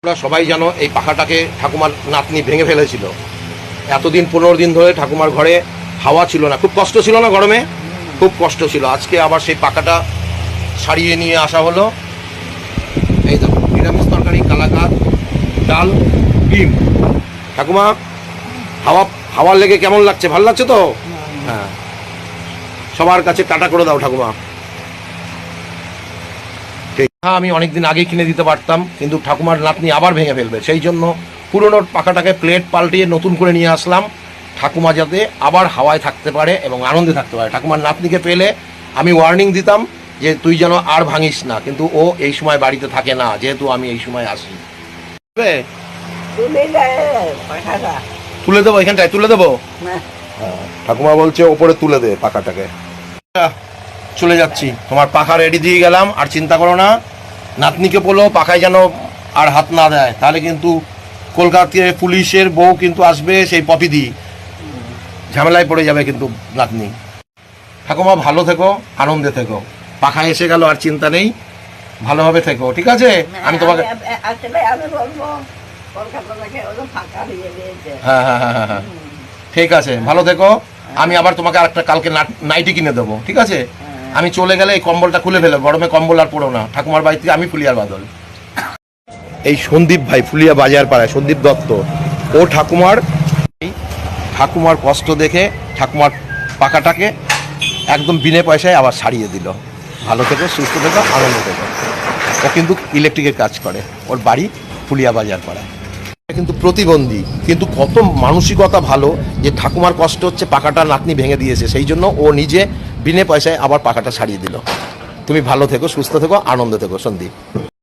আমরা সবাই জানো এই পাখাটাকে ঠাকুমার নাতনি ভেঙে ফেলেছিল। এতদিন 15 দিন ধরে ঠাকুমার ঘরে হাওয়া ছিল না, খুব কষ্ট ছিল না, গরমে খুব কষ্ট ছিল। আজকে আবার সেই পাখাটা সারিয়ে নিয়ে আসা হলো। এই দেখো নিরামিষ তরকারি, কালাকাত, ডাল, ডিম। ঠাকুমা হাওয়ার লেগে কেমন লাগছে? ভালো লাগছে তো? হ্যাঁ, সবার কাছে টাটা করে দাও ঠাকুমা। আমি অনেকদিন আগেই কিনে দিতে পারতাম, কিন্তু ঠাকুমার নাতনি আবার ভেঙে ফেলবে, সেই জন্য পুরনো পাখাটাকে প্লেট পাল্টিয়ে নতুন করে নিয়ে আসলাম, ঠাকুমা যাতে আবার হাওয়ায় থাকতে পারে এবং আনন্দে থাকতে পারে। ঠাকুমার নাতনিকে পেলে আমি ওয়ার্নিং দিতাম যে তুই যেন আর ভাঙিস না, কিন্তু ও এই সময় বাড়িতে থাকে না, যেহেতু আমি এই সময় আসি। তুলে দেবো, এখানটায় তুলে দেবো। ঠাকুমা বলছে ওপরে তুলে দে পাখাটাকে। চলে যাচ্ছি, তোমার পাখা রেডি দিয়ে গেলাম, আর চিন্তা করো না। নাতনিকে বলো পাখায় যেন আর হাত না দেয়, তাহলে কিন্তু কলকাতায় পুলিশের বউ কিন্তু আসবে, সেই পপিদি, ঝামেলায় পড়ে যাবে কিন্তু নাতনি। ঠাকুমা ভালো থেকো, আনন্দে থেকো। পাখা এসে গেল, আর চিন্তা নেই, ভালোভাবে থেকো, ঠিক আছে? আমি তোমাকে হ্যাঁ হ্যাঁ হ্যাঁ হ্যাঁ ঠিক আছে, ভালো থেকো। আমি আবার তোমাকে আরেকটা কালকে নাইটি কিনে দেবো, ঠিক আছে? আমি চলে গেলে এই কম্বলটা খুলে ফেলো, গরমে কম্বল আর পড়ো না। ঠাকুমার বাড়িতে আমি ফুলিয়ার বাদল। এই সন্দীপ ভাই ফুলিয়া বাজার পাড়ায়, সন্দীপ দত্ত, ও ঠাকুমার কষ্ট দেখে ঠাকুমার পাখাটাকে একদম বিনে পয়সায় আবার সারিয়ে দিল। ভালো থেকো, সুস্থ থেকো, আনন্দ থেকো। ও কিন্তু ইলেকট্রিকের কাজ করে, ওর বাড়ি ফুলিয়া বাজার পাড়ায়। কিন্তু প্রতিবন্ধী, কিন্তু কত মানসিকতা ভালো যে ঠাকুমার কষ্ট হচ্ছে, পাখাটা নাতনি ভেঙে দিয়েছে, সেই জন্য ও নিজে বিনে পয়সায় আবার পাখাটা সারিয়ে দিল। তুমি ভালো থেকো, সুস্থ থেকো, আনন্দ থেকো সন্দীপ।